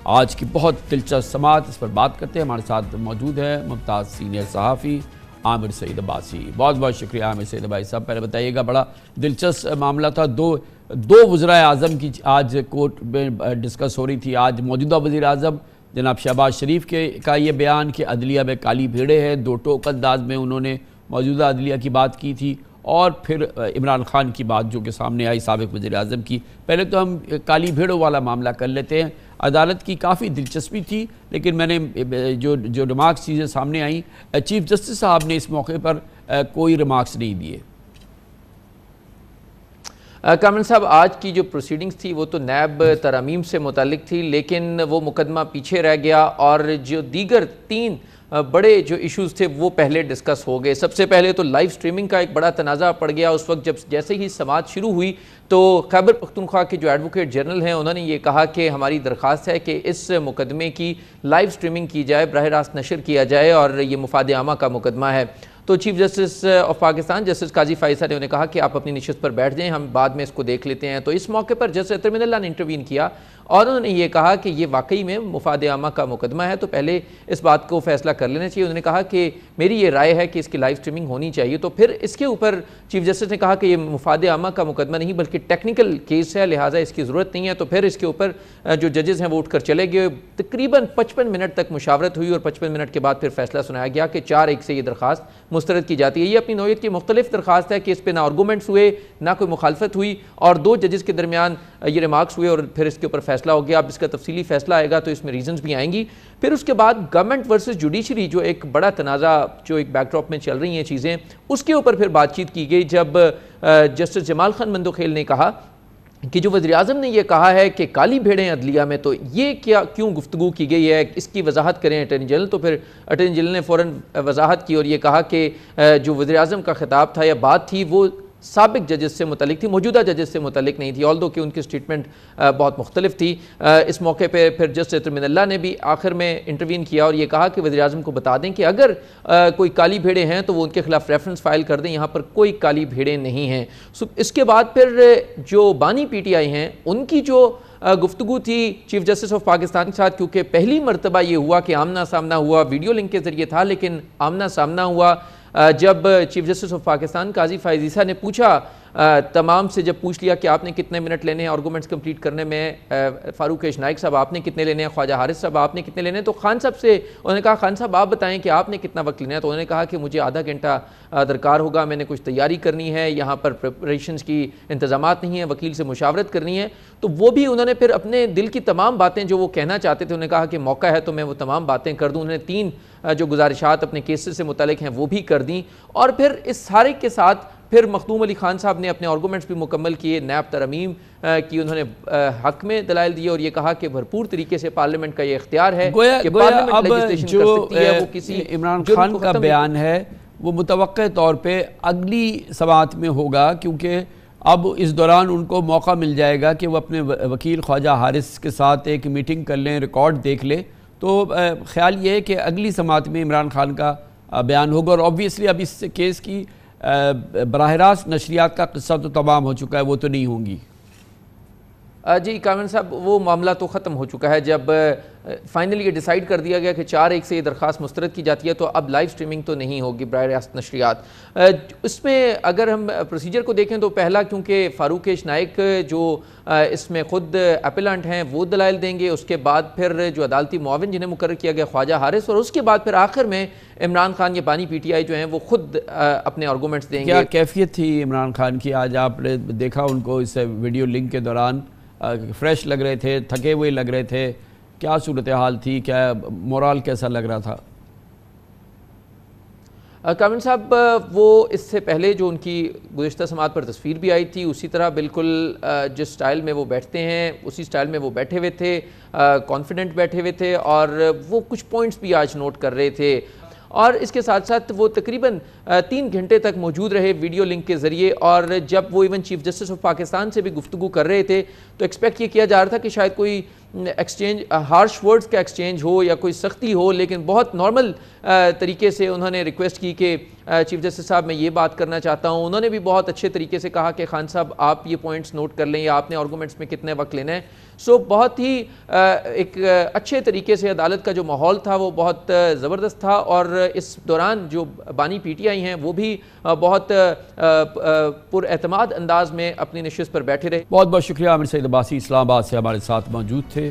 آج کی بہت دلچسپ سماعت، اس پر بات کرتے ہیں۔ ہمارے ساتھ موجود ہے ممتاز سینئر صحافی عامر سعید عباسی۔ بہت بہت شکریہ عامر سعید عباسی صاحب۔ پہلے بتائیے گا، بڑا دلچسپ معاملہ تھا، دو وزرائے اعظم کی آج کورٹ میں ڈسکس ہو رہی تھی۔ آج موجودہ وزیر اعظم جناب شہباز شریف کا یہ بیان کہ عدلیہ میں کالی بھیڑیں ہیں، 2 ٹوک انداز میں انہوں نے موجودہ عدلیہ کی بات کی تھی، اور پھر عمران خان کی بات جو کہ سامنے آئی سابق وزیر اعظم کی۔ پہلے تو ہم کالی بھیڑوں والا معاملہ کر لیتے ہیں۔ عدالت کی کافی دلچسپی تھی، لیکن میں نے جو ریمارکس چیزیں سامنے آئیں، چیف جسٹس صاحب نے اس موقع پر کوئی ریمارکس نہیں دیے۔ کامران صاحب، آج کی جو پروسیڈنگز تھی وہ تو نیب ترامیم سے متعلق تھی، لیکن وہ مقدمہ پیچھے رہ گیا، اور جو دیگر 3 بڑے جو ایشوز تھے وہ پہلے ڈسکس ہو گئے۔ سب سے پہلے تو لائیو سٹریمنگ کا ایک بڑا تنازع پڑ گیا اس وقت، جیسے ہی سماعت شروع ہوئی تو خیبر پختونخوا کے جو ایڈوکیٹ جنرل ہیں انہوں نے یہ کہا کہ ہماری درخواست ہے کہ اس مقدمے کی لائیو سٹریمنگ کی جائے، براہ راست نشر کیا جائے، اور یہ مفاد عامہ کا مقدمہ ہے۔ تو chief justice of Pakistan justice قاضی فائز صاحب نے انہیں کہا کہ آپ اپنی نشست پر بیٹھ جائیں، ہم بعد میں اس کو دیکھ لیتے ہیں۔ تو اس موقع پر جسٹس اطہر من اللہ نے انٹروین کیا، اور انہوں نے یہ کہا کہ یہ واقعی میں مفاد عامہ کا مقدمہ ہے، تو پہلے اس بات کو فیصلہ کر لینا چاہیے۔ انہوں نے کہا کہ میری یہ رائے ہے کہ اس کی لائیو سٹریمنگ ہونی چاہیے۔ تو پھر اس کے اوپر چیف جسٹس نے کہا کہ یہ مفاد عامہ کا مقدمہ نہیں بلکہ ٹیکنیکل کیس ہے، لہٰذا اس کی ضرورت نہیں ہے۔ تو پھر اس کے اوپر جو ججز ہیں وہ اٹھ کر چلے گئے۔ تقریباً 55 منٹ تک مشاورت ہوئی، اور 55 منٹ کے بعد پھر فیصلہ سنایا گیا کہ 4-1 سے یہ درخواست مسترد کی جاتی ہے۔ یہ اپنی نوعیت کی مختلف درخواست ہے کہ اس پہ نہ آرگومنٹس ہوئے، نہ کوئی مخالفت ہوئی، اور 2 ججز کے درمیان یہ ریمارکس ہوئے، اور پھر اس کے اوپر فیصلہ ہو گیا۔ اب اس کا تفصیلی فیصلہ آئے گا تو اس میں ریزنز بھی آئیں گی۔ پھر اس کے بعد گورنمنٹ ورسز جوڈیشری، جو ایک بڑا تنازع جو ایک بیک ڈراپ میں چل رہی ہیں چیزیں، اس کے اوپر پھر بات چیت کی گئی، جب جسٹس جمال خان مندوخیل نے کہا کہ جو وزیر اعظم نے یہ کہا ہے کہ کالی بھیڑیں عدلیہ میں، تو یہ کیوں گفتگو کی گئی ہے، اس کی وضاحت کریں اٹارنی جنرل۔ تو پھر اٹارنی جنرل نے فوراً وضاحت کی اور یہ کہا کہ جو وزیر اعظم کا خطاب تھا یا بات تھی وہ سابق ججز سے متعلق تھی، موجودہ ججز سے متعلق نہیں تھی، آلدو کہ ان کی سٹیٹمنٹ بہت مختلف تھی۔ اس موقع پہ پھر جسٹس اطہر من اللہ نے بھی آخر میں انٹروین کیا اور یہ کہا کہ وزیر اعظم کو بتا دیں کہ اگر کوئی کالی بھیڑیں ہیں تو وہ ان کے خلاف ریفرنس فائل کر دیں، یہاں پر کوئی کالی بھیڑیں نہیں ہیں۔ اس کے بعد پھر جو بانی پی ٹی آئی ہیں ان کی جو گفتگو تھی چیف جسٹس آف پاکستان کے ساتھ، کیونکہ پہلی مرتبہ یہ ہوا کہ آمنا سامنا ہوا، ویڈیو لنک کے ذریعے تھا لیکن آمنا سامنا ہوا، جب چیف جسٹس آف پاکستان قاضی فائز عیسیٰ نے پوچھا تمام سے، جب پوچھ لیا کہ آپ نے کتنے منٹ لینے ہیں آرگومنٹس کمپلیٹ کرنے میں، فاروق نائک صاحب آپ نے کتنے لینے ہیں، خواجہ حارث صاحب آپ نے کتنے لینے ہیں، تو خان صاحب سے انہوں نے کہا خان صاحب آپ بتائیں کہ آپ نے کتنا وقت لینا ہے۔ تو انہوں نے کہا کہ مجھے آدھا گھنٹہ درکار ہوگا، میں نے کچھ تیاری کرنی ہے، یہاں پر پریپریشنز کی انتظامات نہیں ہیں، وکیل سے مشاورت کرنی ہے۔ تو وہ بھی انہوں نے پھر اپنے دل کی تمام باتیں جو وہ کہنا چاہتے تھے، انہوں نے کہا کہ موقع ہے تو میں وہ تمام باتیں کر دوں۔ انہوں نے 3 جو گزارشات اپنے کیسز سے متعلق ہیں وہ بھی کر دیں، اور پھر اس سارے کے ساتھ پھر مخدوم علی خان صاحب نے اپنے آرگومنٹس بھی مکمل کیے، نیب ترمیم کی انہوں نے حق میں دلائل دیے، اور یہ کہا کہ بھرپور طریقے سے پارلیمنٹ کا یہ اختیار ہے کہ پارلیمنٹ لیجسلیشن کر سکتی ہے۔ وہ کسی عمران خان کا بیان ہے وہ متوقع طور پہ اگلی سماعت میں ہوگا، کیونکہ اب اس دوران ان کو موقع مل جائے گا کہ وہ اپنے وکیل خواجہ حارث کے ساتھ ایک میٹنگ کر لیں، ریکارڈ دیکھ لیں۔ تو خیال یہ ہے کہ اگلی سماعت میں عمران خان کا بیان ہوگا، اور آبویسلی اب اس کیس کی براہ راست نشریات کا قصہ تو تمام ہو چکا ہے، وہ تو نہیں ہوں گی۔ جی کامران صاحب، وہ معاملہ تو ختم ہو چکا ہے، جب فائنلی یہ ڈیسائیڈ کر دیا گیا کہ 4-1 سے یہ درخواست مسترد کی جاتی ہے، تو اب لائیو سٹریمنگ تو نہیں ہوگی براہ راست نشریات۔ اس میں اگر ہم پروسیجر کو دیکھیں تو پہلا کیونکہ فاروق نائک جو اس میں خود اپیلنٹ ہیں وہ دلائل دیں گے، اس کے بعد پھر جو عدالتی معاون جنہیں مقرر کیا گیا خواجہ حارث، اور اس کے بعد پھر آخر میں عمران خان یا بانی پی ٹی آئی جو ہیں وہ خود اپنے آرگومنٹس دیں گے۔ کیا کیفیت تھی عمران خان کی؟ آج آپ نے دیکھا ان کو اس ویڈیو لنک کے دوران فریش لگ رہے تھے، تھکے ہوئے لگ رہے تھے، کیا صورتحال تھی، کیا مورال کیسا لگ رہا تھا؟ کامران صاحب، وہ اس سے پہلے جو ان کی گزشتہ سماعت پر تصویر بھی آئی تھی، اسی طرح بالکل جس سٹائل میں وہ بیٹھتے ہیں اسی سٹائل میں وہ بیٹھے ہوئے تھے، کانفیڈنٹ بیٹھے ہوئے تھے، اور وہ کچھ پوائنٹس بھی آج نوٹ کر رہے تھے، اور اس کے ساتھ ساتھ وہ تقریباً 3 گھنٹے تک موجود رہے ویڈیو لنک کے ذریعے، اور جب وہ even chief justice of Pakistan سے بھی گفتگو کر رہے تھے تو ایکسپیکٹ یہ کیا جا رہا تھا کہ شاید کوئی ایکسچینج، ہارش ورڈز کا ایکسچینج ہو یا کوئی سختی ہو، لیکن بہت نارمل طریقے سے انہوں نے ریکویسٹ کی کہ چیف جسٹس صاحب میں یہ بات کرنا چاہتا ہوں، انہوں نے بھی بہت اچھے طریقے سے کہا کہ خان صاحب آپ یہ پوائنٹس نوٹ کر لیں یا آپ نے آرگومنٹس میں کتنے وقت لینا ہے. سو بہت ہی ایک اچھے طریقے سے عدالت کا جو ماحول تھا وہ بہت زبردست تھا، اور اس دوران جو بانی پی ٹی آئی ہیں وہ بھی بہت پر اعتماد انداز میں اپنی نشست پر بیٹھے رہے. بہت بہت شکریہ. عامر سعید عباسی اسلام آباد سے ہمارے ساتھ موجود تھے.